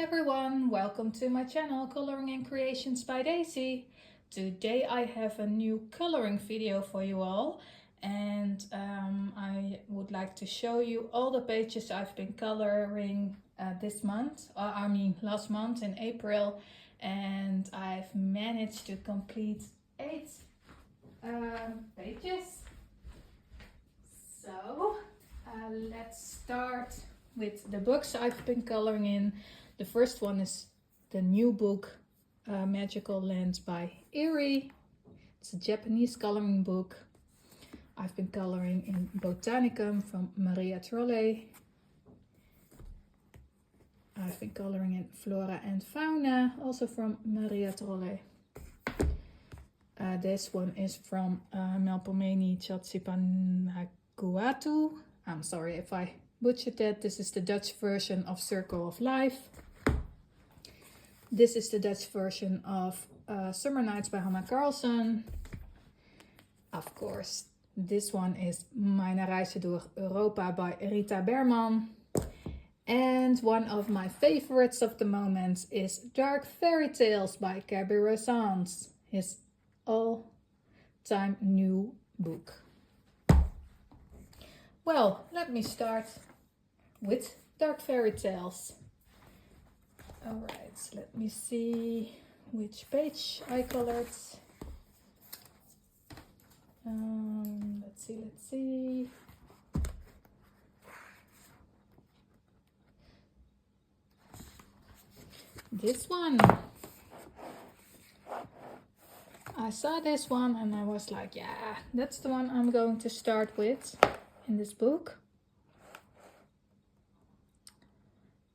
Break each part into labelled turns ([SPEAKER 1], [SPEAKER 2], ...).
[SPEAKER 1] everyone, welcome to my channel Coloring and Creations by Daisy. Today I have a new coloring video for you all, and I would like to show you all the pages I've been coloring this month, last month in April, and I've managed to complete 8 pages. So let's start with the books I've been coloring in. The first one is the new book, Magical Lands by Eri. It's a Japanese coloring book. I've been coloring in Botanica from Rita Trolle. I've been coloring in Flora and Fauna, also from Rita Trolle. This one is from Maini Chatsipanaguatu. I'm sorry if I butchered that. This is the Dutch version of Circle of Life. This is the Dutch version of Summer Nights by Hanna Karlzon. Of course, this one is Mijn Reizen door Europa by Rita Berman. And one of my favorites of the moment is Dark Fairy Tales by Carlson, his all-time new book. Well, let me start with Dark Fairy Tales. Alright, let me see which page I colored. Let's see. This one. I saw this one and I was like, yeah, that's the one I'm going to start with in this book.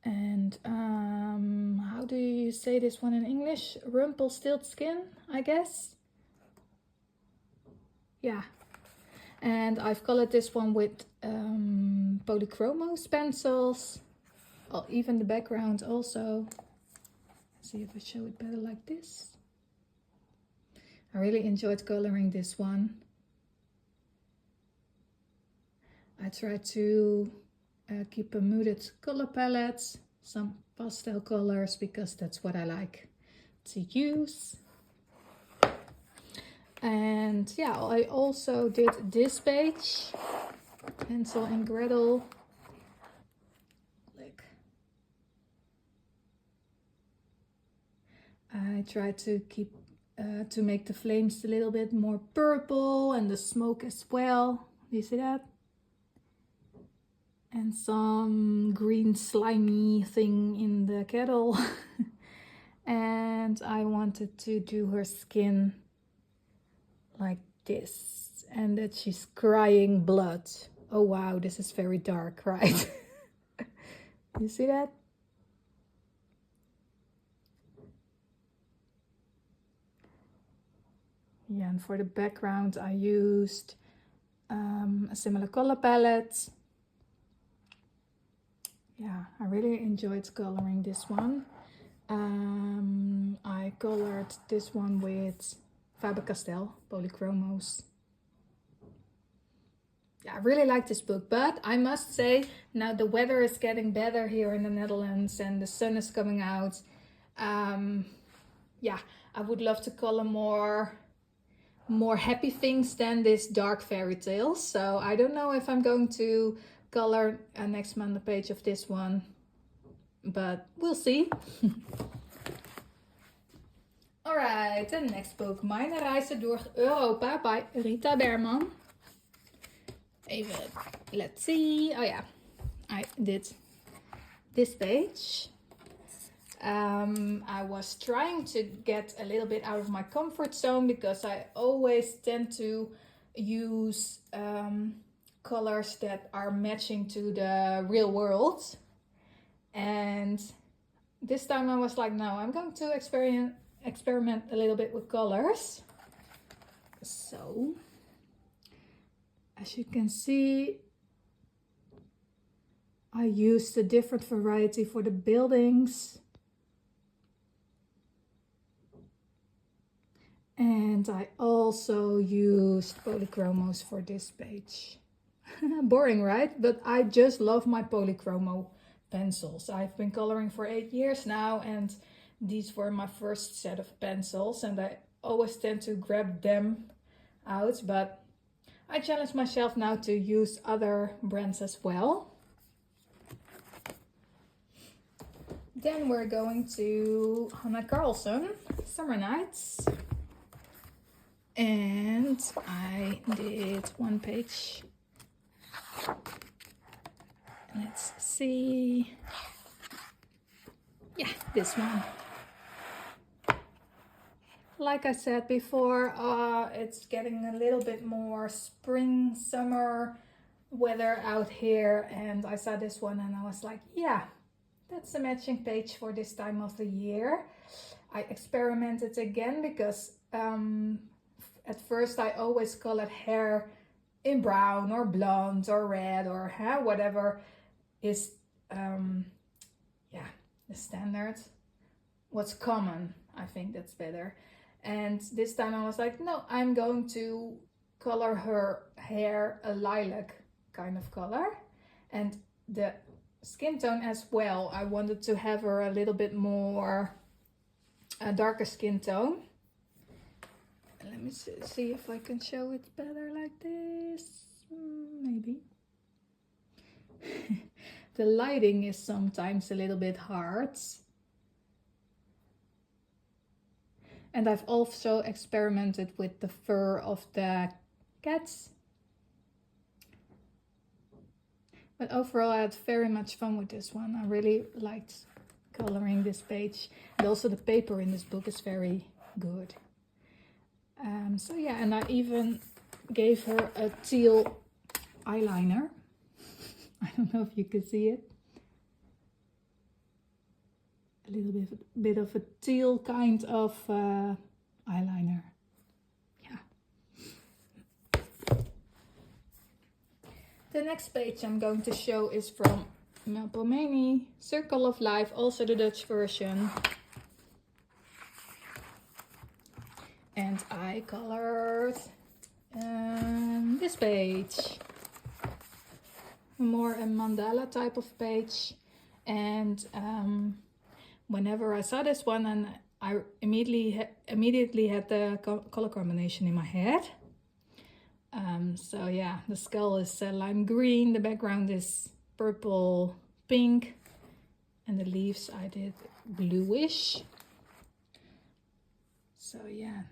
[SPEAKER 1] And how do you say this one in English? Rumpelstiltskin, I guess. Yeah. And I've colored this one with polychromos pencils. Oh, even the background also. Let's see if I show it better like this. I really enjoyed coloring this one. I tried to keep a muted color palette, some pastel colors, because that's what I like to use. And yeah, I also did this page, Hansel and Gretel. Look. I tried to keep to make the flames a little bit more purple and the smoke as well. Do you see that? And some green slimy thing in the kettle. And I wanted to do her skin like this, and that she's crying blood. Oh wow, this is very dark, right? You see that? Yeah, and for the background I used a similar color palette. Yeah, I really enjoyed coloring this one. I colored this one with Faber-Castell polychromos. Yeah, I really like this book, but I must say now the weather is getting better here in the Netherlands and the sun is coming out. Yeah, I would love to color more happy things than this Dark Fairy Tales. So I don't know if I'm going to color next month a page of this one, but we'll see. Alright, the next book, Mijn Reizen door Europa by Rita Berman. Even, let's see. Oh yeah, I did this page. I was trying to get a little bit out of my comfort zone because I always tend to use colors that are matching to the real world. And this time I was like, no, I'm going to experiment a little bit with colors. So, as you can see, I used a different variety for the buildings. And I also used polychromos for this page. Boring, right? But I just love my polychromo pencils. I've been coloring for 8 years now, and these were my first set of pencils, and I always tend to grab them out, but I challenge myself now to use other brands as well. Then we're going to Hanna Karlzon, Summer Nights. And I did one page. Let's see. Yeah, this one. Like I said before, it's getting a little bit more spring, summer weather out here. And I saw this one and I was like, yeah, that's a matching page for this time of the year. I experimented again because at first I always colored hair in brown or blonde or red or whatever is the standard. What's common, I think that's better. And this time I was like, no, I'm going to color her hair a lilac kind of color. And the skin tone as well. I wanted to have her a little bit more a darker skin tone. Let me see if I can show it better like this. Maybe. The lighting is sometimes a little bit hard. And I've also experimented with the fur of the cats. But overall I had very much fun with this one. I really liked coloring this page. And also the paper in this book is very good. So yeah, and I even gave her a teal eyeliner. I don't know if you can see it. A little bit of a teal kind of eyeliner. Yeah. The next page I'm going to show is from Maini, Circle of Life, also the Dutch version. And I colored this page. More a mandala type of page. And whenever I saw this one, and I immediately had the color combination in my head. So yeah, the skull is lime green, the background is purple pink, and the leaves I did bluish. So yeah,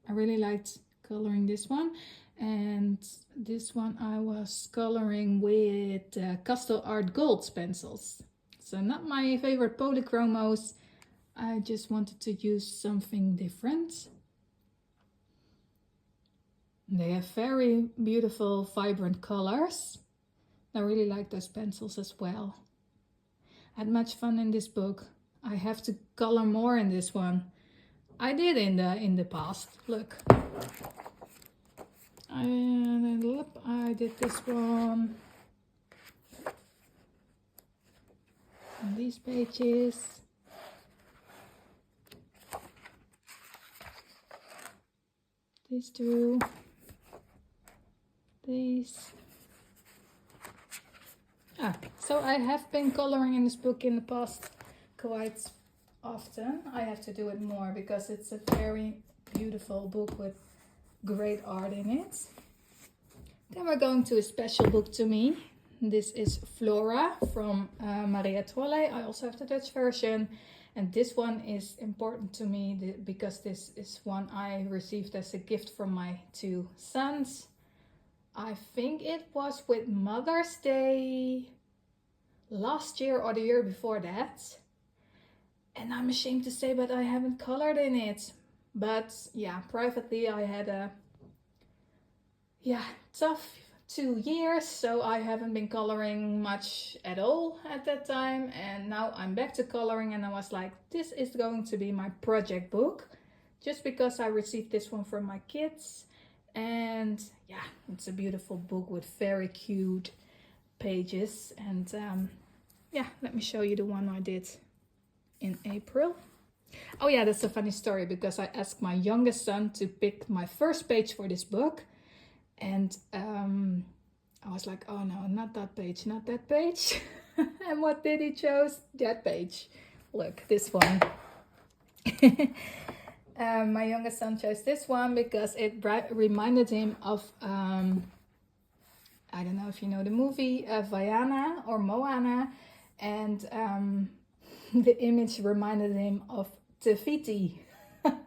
[SPEAKER 1] I really liked coloring this one. And this one I was coloring with Castle Art Gold pencils. So not my favorite polychromos. I just wanted to use something different. They have very beautiful, vibrant colors. I really like those pencils as well. I had much fun in this book. I have to color more in this one. I did in the past. Look. I did this one. And these pages. These two. These. So I have been coloring in this book in the past quite often. I have to do it more because it's a very beautiful book with great art in it. Then we're going to a special book to me. This is Flora from Trolle. I also have the Dutch version. And this one is important to me because this is one I received as a gift from my 2 sons. I think it was with Mother's Day last year or the year before that. And I'm ashamed to say, but I haven't colored in it. But yeah, privately I had a tough 2 years, so I haven't been coloring much at all at that time. And now I'm back to coloring, and I was like, this is going to be my project book, just because I received this one from my kids. And yeah, it's a beautiful book with very cute pages. And yeah, let me show you the one I did in April. Oh yeah, that's a funny story because I asked my youngest son to pick my first page for this book. And I was like, oh no, not that page, not that page. And what did he choose? That page. Look, this one. My youngest son chose this one because it reminded him of, I don't know if you know the movie Vaiana or Moana. And the image reminded him of Tefiti,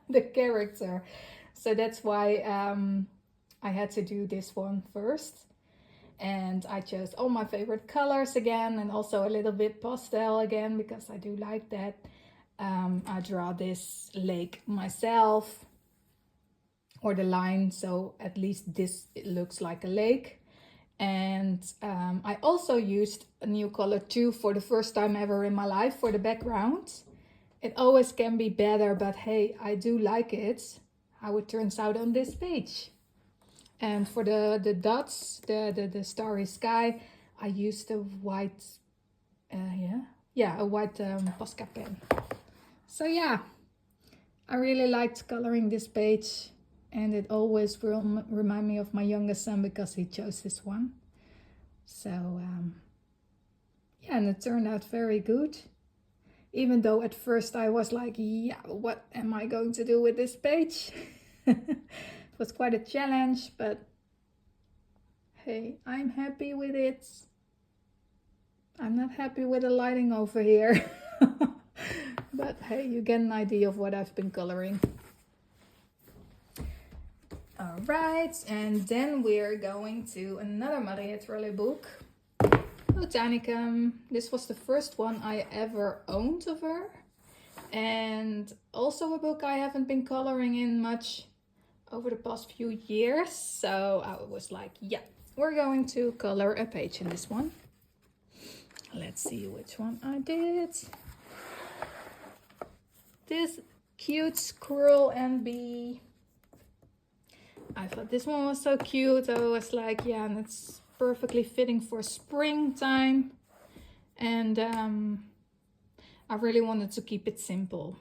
[SPEAKER 1] the character. So that's why I had to do this one first. And I chose all my favorite colors again, and also a little bit pastel again, because I do like that. I draw this lake myself, or the line, so at least this it looks like a lake. And I also used a new color too for the first time ever in my life for the background. It always can be better, but hey, I do like it, how it turns out on this page. And for the dots, the starry sky, I used a white, a white Posca pen. So yeah, I really liked coloring this page, and it always will remind me of my youngest son because he chose this one. So yeah, and it turned out very good. Even though at first I was like, yeah, what am I going to do with this page? It was quite a challenge, but hey, I'm happy with it. I'm not happy with the lighting over here. But hey, you get an idea of what I've been coloring. Alright, and then we're going to another Maria Trolle book, Botanica. This was the first one I ever owned of her. And also a book I haven't been coloring in much over the past few years. So I was like, yeah, we're going to color a page in this one. Let's see which one I did. This cute squirrel and bee. I thought this one was so cute. I was like, yeah, and it's perfectly fitting for springtime. And I really wanted to keep it simple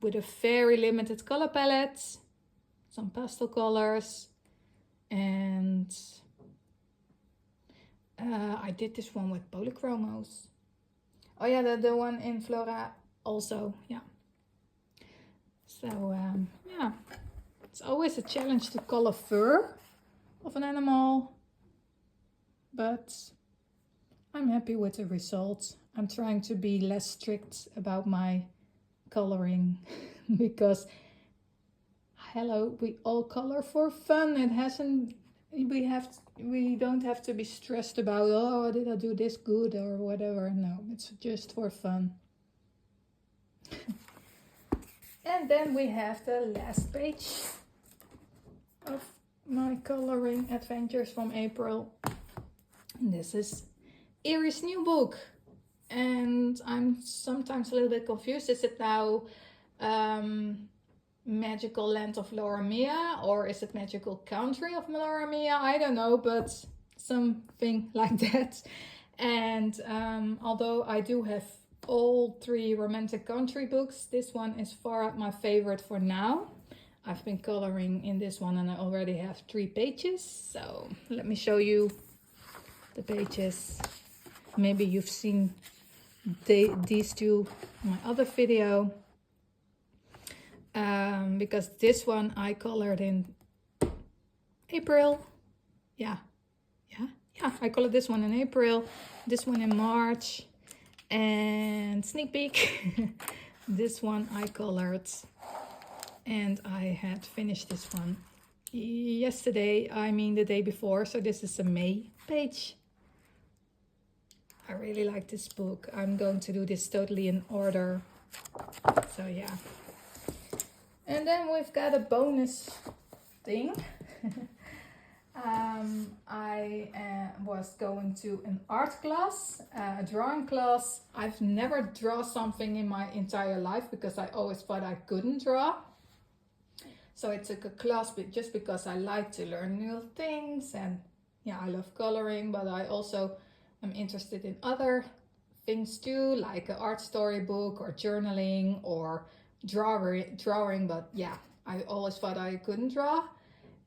[SPEAKER 1] with a very limited color palette, some pastel colors, and I did this one with polychromos. Oh yeah, the one in Flora also, yeah. So yeah, it's always a challenge to color fur of an animal, but I'm happy with the results. I'm trying to be less strict about my coloring because hello, we all color for fun. It hasn't, we don't have to be stressed about, oh, did I do this good or whatever. No, it's just for fun. And then we have the last page of my coloring adventures from April. And this is Erie's new book. And I'm sometimes a little bit confused. Is it now Magical Land of Flora Mia, or is it Magical Country of Flora Mia? I don't know, but something like that. And although I do have all 3 romantic country books, this one is far out my favorite for now. I've been coloring in this one and I already have 3 pages. So let me show you the pages. Maybe you've seen these 2 in my other video. Because this one I colored in April. Yeah, I colored this one in April, this one in March, and sneak peek. This one I colored, and I had finished this one yesterday, I mean the day before, so this is a May page. I really like this book. I'm going to do this totally in order, so yeah. And then we've got a bonus thing. I was going to an art class, a drawing class. I've never drawn something in my entire life because I always thought I couldn't draw. So I took a class just because I like to learn new things, and yeah, I love coloring, but I also am interested in other things too, like an art storybook or journaling or drawing, but yeah, I always thought I couldn't draw.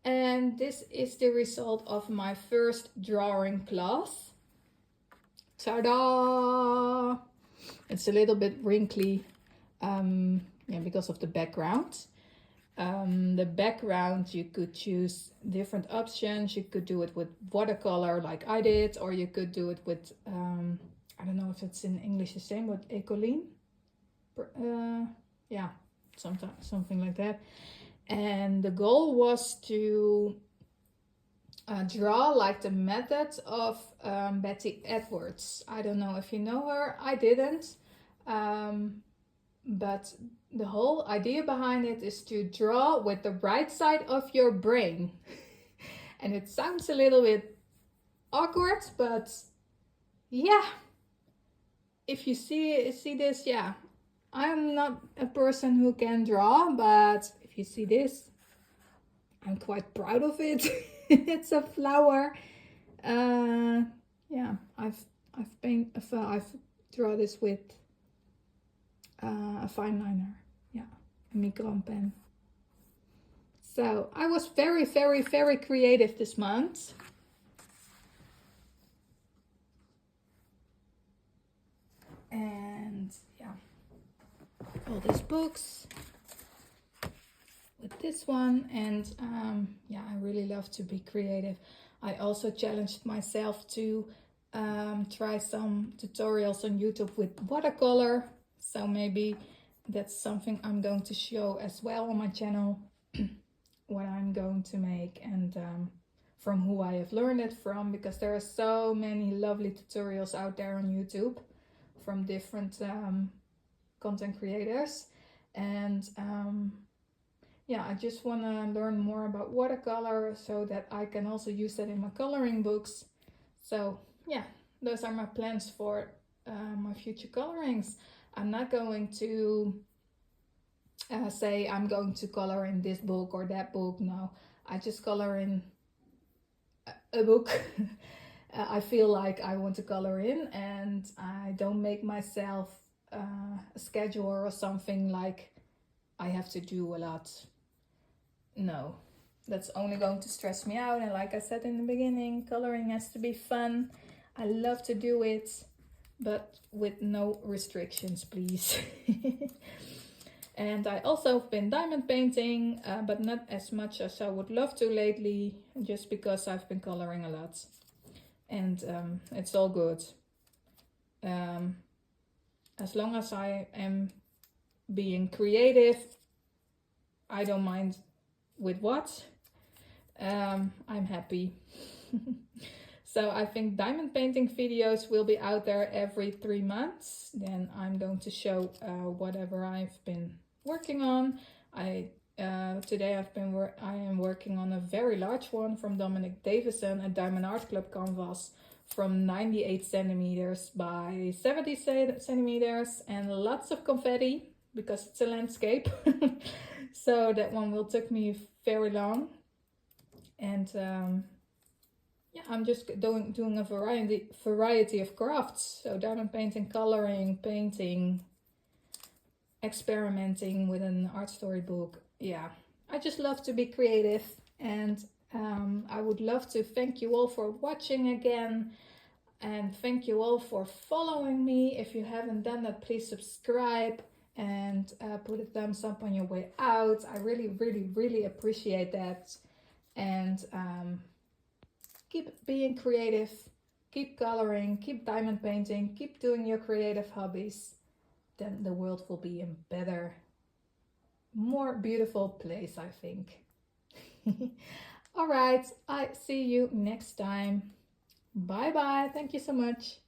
[SPEAKER 1] And this is the result of my first drawing class. Ta-da! It's a little bit wrinkly, yeah, because of the background. The background, you could choose different options. You could do it with watercolor like I did, or you could do it with, I don't know if it's in English the same, but Ecoline. Yeah, something like that. And the goal was to draw like the method of Betty Edwards. I don't know if you know her. I didn't. But the whole idea behind it is to draw with the right side of your brain. And it sounds a little bit awkward, but yeah. If you see this, yeah. I'm not a person who can draw, but if you see this, I'm quite proud of it. It's a flower. Yeah, I've drawn this with a fine liner, yeah, a micron pen. So I was very, very, very creative this month. And yeah, all these books with this one, and yeah, I really love to be creative. I also challenged myself to try some tutorials on YouTube with watercolor, so maybe that's something I'm going to show as well on my channel. What I'm going to make, and from who I have learned it from, because there are so many lovely tutorials out there on YouTube from different content creators. And yeah, I just want to learn more about watercolor so that I can also use that in my coloring books. So yeah, those are my plans for my future colorings. I'm not going to say I'm going to color in this book or that book. No, I just color in a book I feel like I want to color in, and I don't make myself a schedule or something like I have to do a lot. No, that's only going to stress me out. And like I said in the beginning, coloring has to be fun. I love to do it, but with no restrictions, please. And I also have been diamond painting, but not as much as I would love to lately, just because I've been coloring a lot. And it's all good. As long as I am being creative, I don't mind with what. I'm happy. So I think diamond painting videos will be out there every 3 months. Then I'm going to show whatever I've been working on. Today I am working on a very large one from Dominic Davison, a Diamond Art Club canvas from 98 centimeters by 70 centimeters, and lots of confetti because it's a landscape. So that one will take me very long. And yeah, I'm just doing a variety of crafts. So diamond painting, coloring, painting, experimenting with an art storybook. Yeah, I just love to be creative, and I would love to thank you all for watching again, and thank you all for following me. If you haven't done that, please subscribe and put a thumbs up on your way out. I really, really, really appreciate that. And keep being creative, keep coloring, keep diamond painting, keep doing your creative hobbies. Then the world will be a better, more beautiful place, I think. All right, I see you next time. Bye bye. Thank you so much.